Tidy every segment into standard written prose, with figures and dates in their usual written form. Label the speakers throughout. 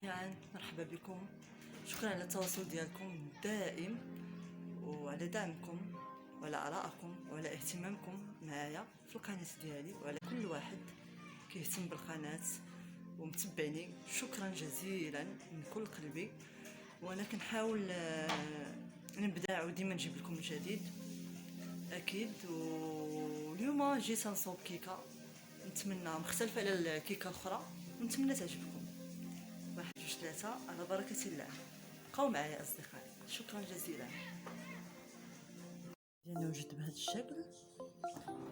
Speaker 1: جميعا، مرحبا بكم. شكرا على التواصل ديالكم الدائم وعلى دعمكم وعلى آرائكم وعلى اهتمامكم معايا في القناة ديالي وعلى كل واحد كيهتم بالقناة ومتبعني. شكرا جزيلا من كل قلبي، وانا كنحاول نبدع وديما نجيب لكم الجديد اكيد. واليوم جيت نصوب كيكه نتمنى مختلفه على الكيكه الاخرى ونتمنى تعجبكم. 1 2 3 على بركه الله. بقاو معايا اصدقائي، شكرا جزيلا. ديالنا وجد بهذا الشكل.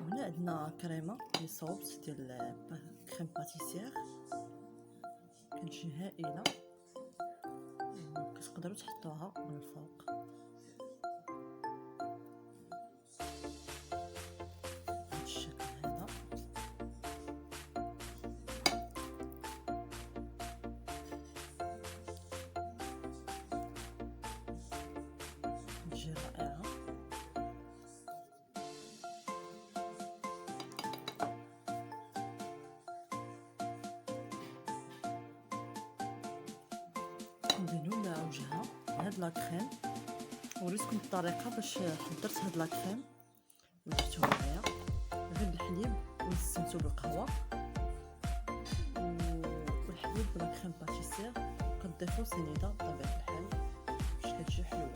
Speaker 1: هنا عندنا كريمه اللي صوبت ديال كريم باتيسير، كتجي هائله، كتقدروا تحطوها من الفوق. بهذا الشكل هذا تجي رائعه. ندهنو وجهها بهاد لاكريم. وريتكم الطريقه باش حضرت هاد لاكريم ودرتو معايا غير بالحليب ونسمتو بالقهوه والحليب بلا كريم باتيسير. كتضيفو سنيده بطبيعه الحال باش كتجي حلوه.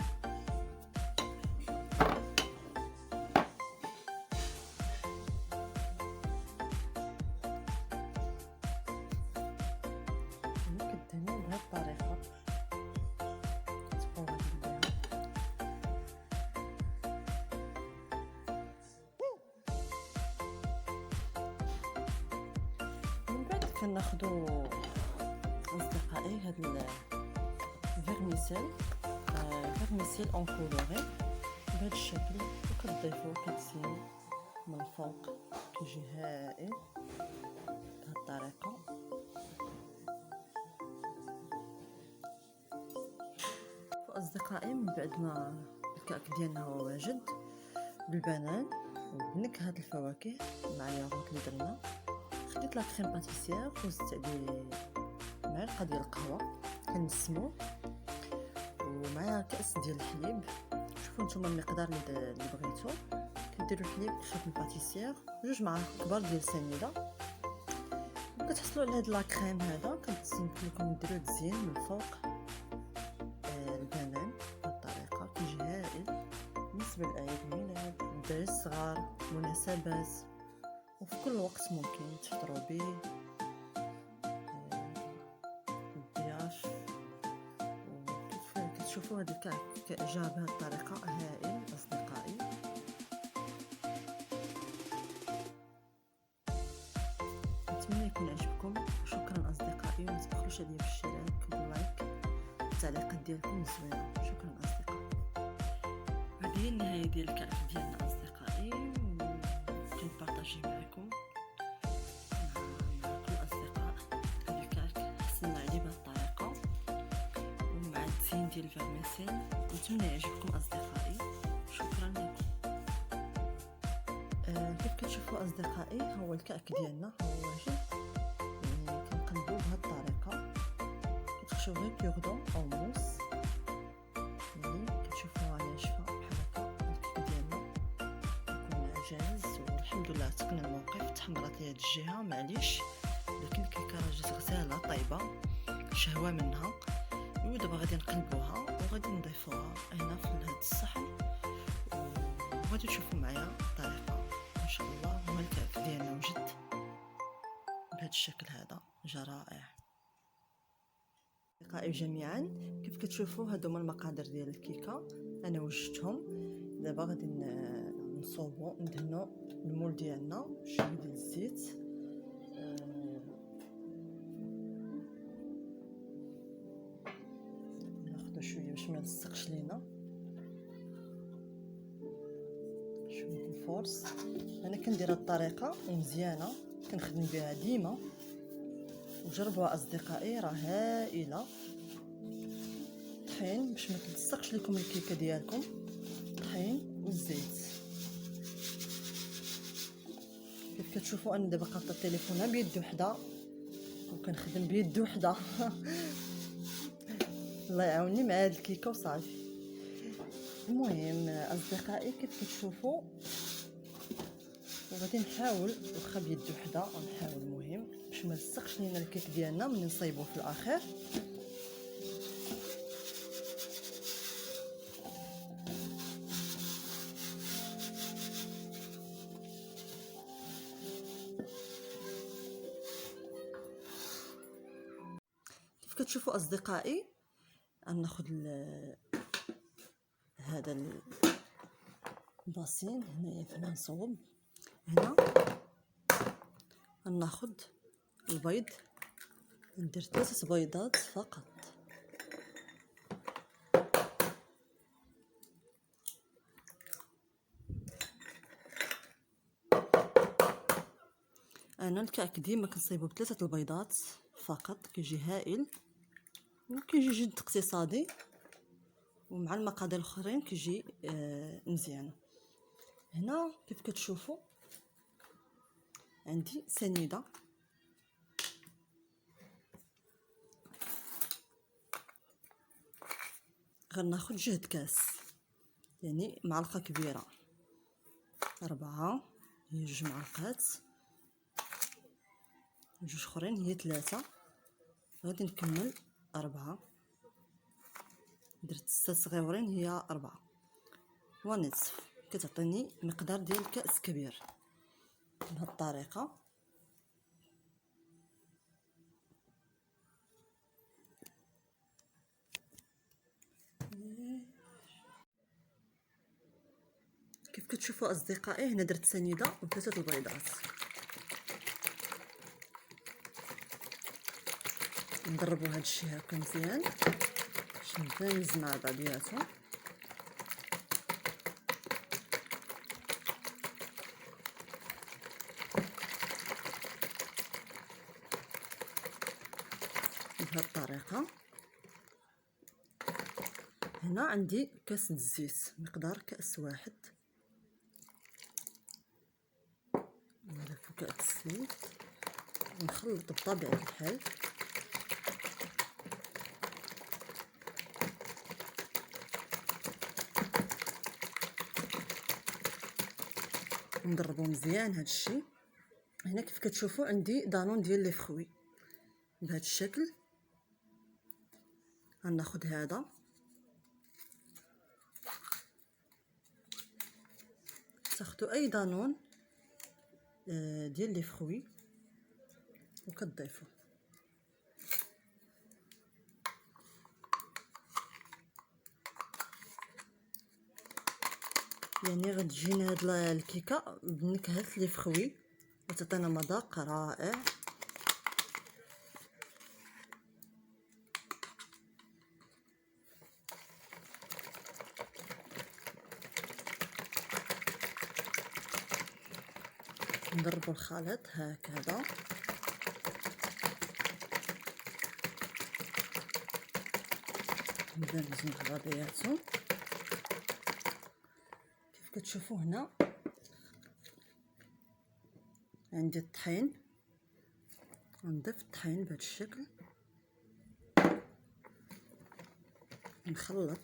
Speaker 1: كدهنو بهاد الطريقه تقوى بها. من بعد كناخدو اصدقائي هاد الفيرميسيل اون كولوري بهذا الشكل، وكتضيفو كتزين من الفوق كيجي هائل بهذه الطريقه. اصدقائي من بعد ما الكعك ديالنا هو واجد بالبنان وبنكهه الفواكه مع الياغورت اللي درنا، خديت لا كريم باتيسير وزدت عليه معلقه ديال القهوه كنسمو ومع كاس ديال الحليب. شوفوا نتوما المقدار اللي بغيتو. كديروا الحليب كريم باتيسير 2 معالق كبار ديال سنيده، وكتحصلوا على هاد لا كريم هذا. كنتسنت لكم ديروا تزيين من فوق البنان بهاد الطريقه كيجي هائل بالنسبه لاعياد الميلاد، الدراري الصغار، مناسبات، وفي كل وقت ممكن تفطروا به الضياف. وكيف كتشوفوا هاد الكعك جا بهاد الطريقه هائل اصدقائي. نتمنى يكون عجبكم. شكرا اصدقائي، وما تبخلوش عليا بالاشتراك واللايك والتعليقات ديالكم زوينه. شكرا اصدقائي. هذه هي النهايه ديال الكعك ديالنا اصدقائي، كنبارطاجي معكم مع كل الاصدقاء. هذا الكعك حصلنا عليه بهذه الطريقه ومع التزيين ديال الفرميسيل. نتمنى يعجبكم اصدقائي. شكرا لكم. كيف كتشوفوا اصدقائي هو الكعك ديالنا هو واجد. كنقلبوه بهذه الطريقه، كتخشوا غير كيغدون او موس اللي كتشوفوها ناشفه بحال هكا. الكعك ديالنا يكون جاهز والحمد لله. تقنا الموقف، تحمرات لي هاد الجهه معليش، لكن الكيكه راه جات غزاله طيبه شهوه منها. ودابا غادي نقلبوها وغادي نضيفوها هنا في هاد الصحن، وغادي تشوفوا معايا الطريقه ان شاء الله. هو الكعك ديالنا وجد بهذا الشكل هذا، جا رائع. اصدقائي جميعا، كيف كتشوفوا هادو هما المقادير ديال الكيكه، انا وجدتهم. دابا غادي نصوبو ندهنو المول ديالنا شويه ديال الزيت. ناخدو شويه باش ما يلصقش لينا، شويه الفورس. انا كندير هاد الطريقه مزيانه كنخدم بها ديما، وجربوها اصدقائي راه هائله. طحين باش ما تلصقش لكم الكيكه ديالكم، طحين والزيت. كيف كتشوفوا انا دابا قاطه التليفون بيد وحده وكنخدم بيد وحده الله يعاوني مع هاد الكيكه وصافي. المهم اصدقائي كيف كتشوفوا وغادي نحاول واخا بيد وحده غنحاول المهم باش ما نلصقش لينا الكيك ديالنا ملي نصايبوه في الاخر. كيف كتشوفوا اصدقائي غناخذ هذا الباسين هنايا فين نصوب. هنا غناخذ البيض، ندير 3 بيضات فقط. انا الكعك ديما كنصايبو ب3 البيضات فقط، كيجي هائل وكيجي جد اقتصادي، ومع المقادير الاخرين كيجي مزيان. هنا كيف كتشوفوا عندي سنيده، غناخد جهد كاس يعني معلقه كبيره، 4 هي 2 معلقات، 2 اخرين هي 3، غادي نكمل 4، درت 6 صغيورين هي 4 ونصف، كتعطيني مقدار ديال كاس كبير. بهذه الطريقه كيف كتشوفوا اصدقائي هنا درت سنيده و3 البيضات. نضربوا هذا الشيء هكا مزيان باش نبانز مع بعضياتهم. بهذه الطريقه. هنا عندي كاس الزيت مقدار كاس واحد، نضيفو كاس الزيت ونخلط بطبيعه الحال. نضربو مزيان هذا الشيء. هنا كيف كتشوفوا عندي دانون ديال لي فخوي بهذا الشكل. غناخذ هذا تاخذوا اي دانون ديال لي فخوي وكتضيفوا. يعني غتجينا هاد الكيكه بنكهه لي فخوي وتعطينا مذاق رائع. نضربوا الخليط هكذا ندمجو مع بعضياتهم. كيف كتشوفوا هنا عندي الطحين، نضيف الطحين بهذا الشكل، نخلط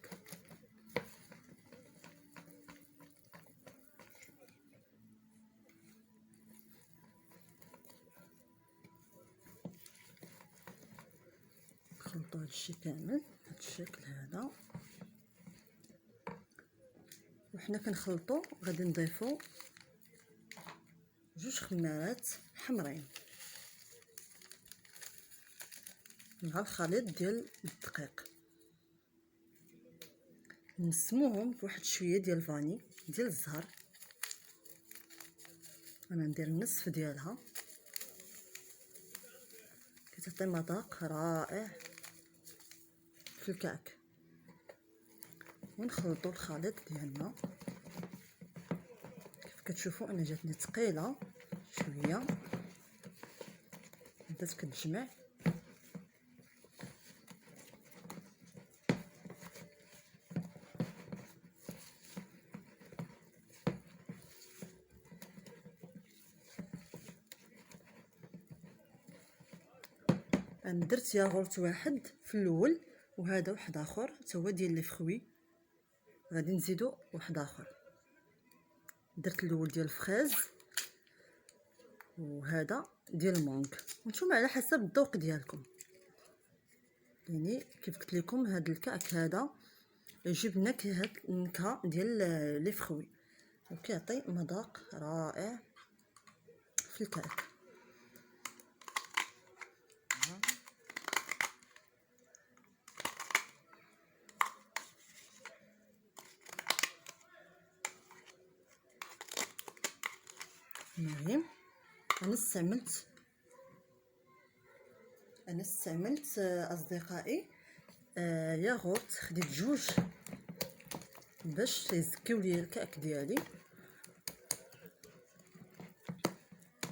Speaker 1: نخلطو هذا الشيء كامل بهذا الشكل هذا. وحنا كنخلطو غادي نضيفو 2 خمارات حمرين مع الخليط ديال الدقيق، نسموهم بواحد شويه ديال الفاني ديال الزهر. انا ندير النصف ديالها، كتعطي مذاق رائع في الكعك. ونخلطوا الخليط ديالنا. كيف كتشوفوا انا جاتني ثقيله شويه، بدات كتجمع. انا درت ياغورت واحد في الاول وهذا واحد اخر تا هو ديال لي فخوي، غادي نزيدو واحد اخر. درت الاول ديال الفريز وهذا ديال المونغ، نتوما على حسب الذوق ديالكم. يعني كيف قلت لكم هذا الكعك هذا يجيب نكهه ديال لي فخوي وكيعطي مذاق رائع في الكعك. المهم انا استعملت اصدقائي ياغورت، خديت جوج باش يزكيو لي الكعك ديالي.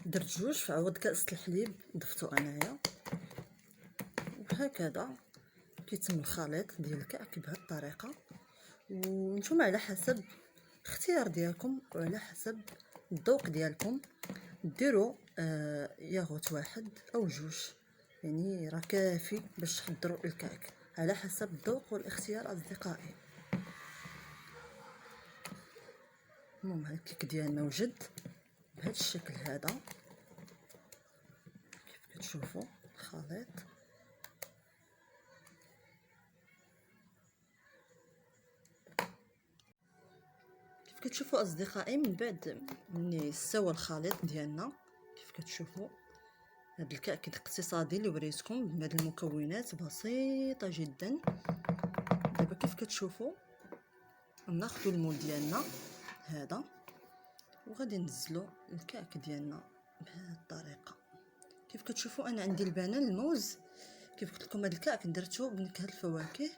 Speaker 1: درت جوج في عوض كاس الحليب ضفتو انايا، وهكذا كيتم الخليط ديال الكعك بهذه الطريقه. وانتم على حسب اختيار ديالكم وعلى حسب الذوق ديالكم ديروا ياغوت واحد او جوج، يعني راه كافي باش تحضروا الكعك على حسب الذوق والاختيار اصدقائي. المهم هاد الكيك ديالنا وجد بهذا الشكل هذا كيف كتشوفوا الخليط. كيف كتشوفوا اصدقائي من بعد ملي استوى الخليط ديالنا، كيف كتشوفوا هاد الكعك الاقتصادي اللي وريتكم بهاد المكونات بسيطه جدا. دابا كيف كتشوفوا ناخذوا المول ديالنا هذا وغادي ننزلوا الكعك ديالنا بهذه الطريقه. كيف كتشوفوا انا عندي البنان الموز، كيف قلت لكم هذا الكعك درتو بنكهه الفواكه،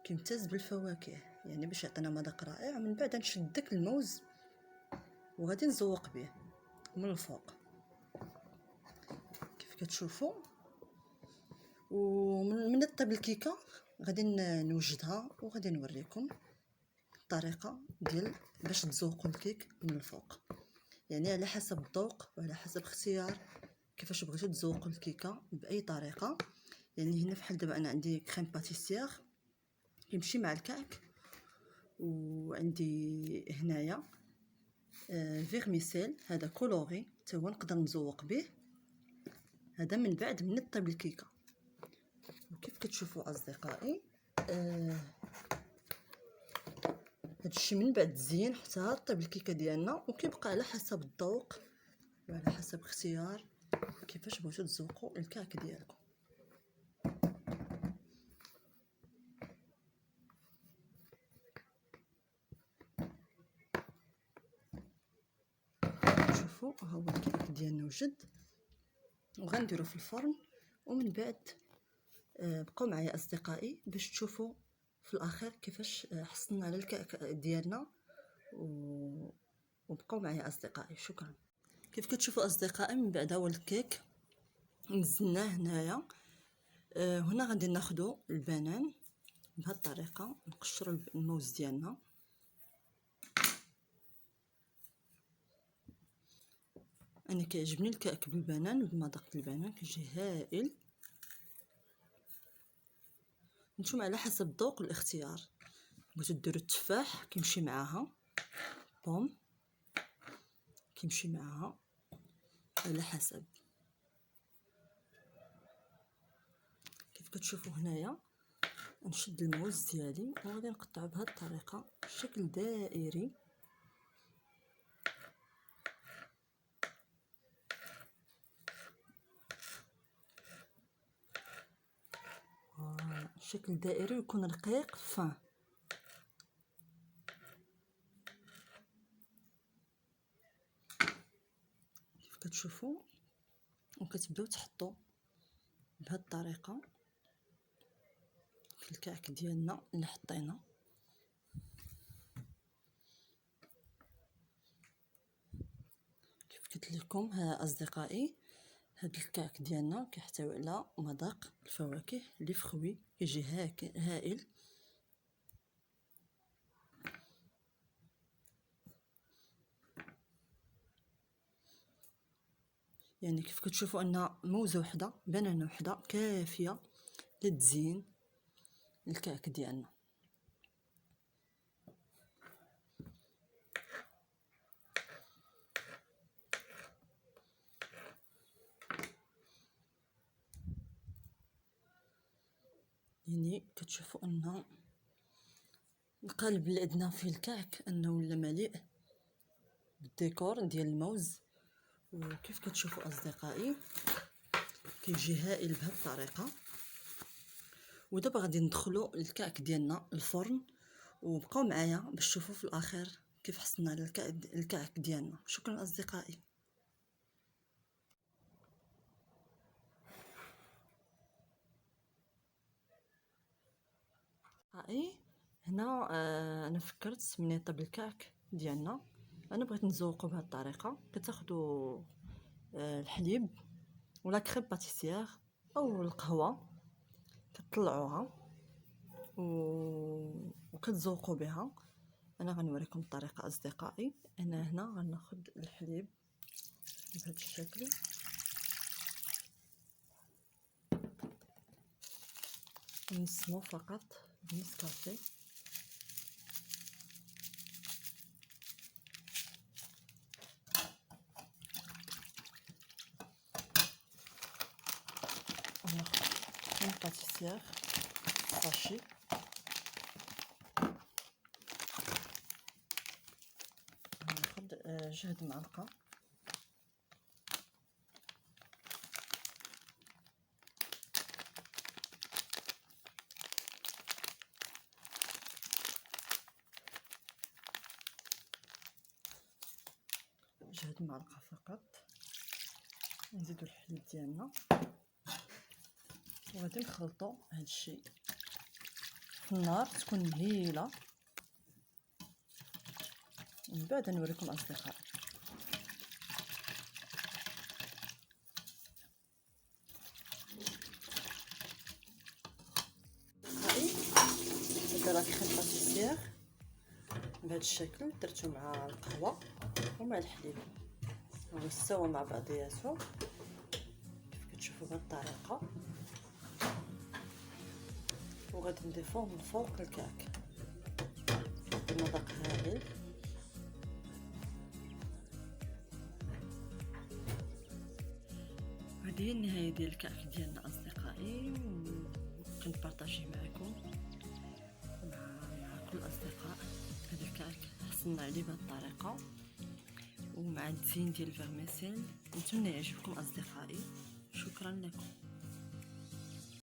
Speaker 1: كيمتاز بالفواكه يعني باش يعطينا مذاق رائع. من بعد نشد داك الموز وغادي نزوق به من الفوق كيف كتشوفوا. ومن طيب الكيكه غادي نوجدها وغادي نوريكم الطريقه ديال باش تزوقوا الكيك من الفوق، يعني على حسب الذوق وعلى حسب اختيار كيفاش بغيتو تزوقوا الكيكه باي طريقه. يعني هنا فحال دابا انا عندي كريم باتيسير يمشي مع الكعك، وعندي هنايا فيرميسيل هذا كولوري حتى هو نقدر نزوق به. هذا من بعد من طيب الكيكه. وكيف كتشوفوا اصدقائي هادشي من بعد تزيين حتى طيب الكيكه ديالنا، وكيبقى على حسب الذوق وعلى حسب اختيار كيفاش بغيتو تزوقوا الكعك ديالكم. شوفوا ها هو الكعك ديالنا وجد، وغنديرو في الفرن. ومن بعد بقاو معايا اصدقائي باش تشوفوا في الاخير كيفاش حصلنا على الكعك ديالنا، وبقاو معايا اصدقائي. شكرا. كيف كتشوفوا اصدقائي من بعد هو الكيك نزلناه هنايا. هنا غادي ناخذوا البنان بهذه الطريقه، نقشروا الموز ديالنا. انا كيعجبني الكعك بالبنان بمذاق البنان كيجي هائل. نتوما على حسب الذوق والاختيار، بغيتو ديروا التفاح كيمشي معاها، بوم كيمشي معاها على حسب. كيف كتشوفوا هنايا نشد الموز ديالي وغادي نقطعو بهذه الطريقه بشكل دائري. شكل دائري ويكون رقيق فان. كيف كتشوفوا وكتبداو تحطوا بهذه الطريقه في الكعك ديالنا اللي حطينا. كيف قلت لكم ها اصدقائي هاد الكعك ديالنا كيحتوي على مذاق الفواكه لي فخوي كيجي هائل. يعني كيف كتشوفوا ان موزه وحده بنانه وحده كافيه للتزيين الكعك ديالنا. يعني كتشوفوا ان القالب اللي عندنا فيه الكعك انه ولا مليء بالديكور ديال الموز. وكيف كتشوفوا اصدقائي كيجي هائل بهذه الطريقه. ودابا غادي ندخلوا الكعك ديالنا الفرن، وبقاو معايا باش تشوفوا في الاخير كيف حصلنا على الكعك ديالنا. شكرا اصدقائي. هنا انا فكرت من يطيب الكعك ديالنا. انا بغيت نزوقو بهذه الطريقه. كتاخذوا الحليب ولا كريم باتيسير او القهوه، كتطلعوها وكتزوقوا بها. انا غنوريكم الطريقه اصدقائي. انا هنا غناخذ الحليب بهذا الشكل، نسمو فقط بنسكافيه. وناخذ كريم باتيسير ساشي، ناخذ جهد معلقه. جهد معلقه فقط. نزيدو الحليب ديالنا وغادي نخلطو هاد الشيء في النار تكون مهيله. من بعد نوريكم اصدقائي. هذا راه كريم باتيسير بهذا الشكل، درتو مع القهوه ومع الحليب ويستوى مع بعضياتو كيف كتشوفوا بهذه الطريقه. وغادي نضيفوه من فوق الكعك بمذاق هائل. هذه هي النهايه ديال الكعك ديالنا اصدقائي، وكنت بارطاجيه معكم مع كل الاصدقاء. هذا الكعك حصلنا عليه بهذه الطريقه ومع التزيين ديال الفيرميسيل. نتمنى يعجبكم اصدقائي. شكرا لكم.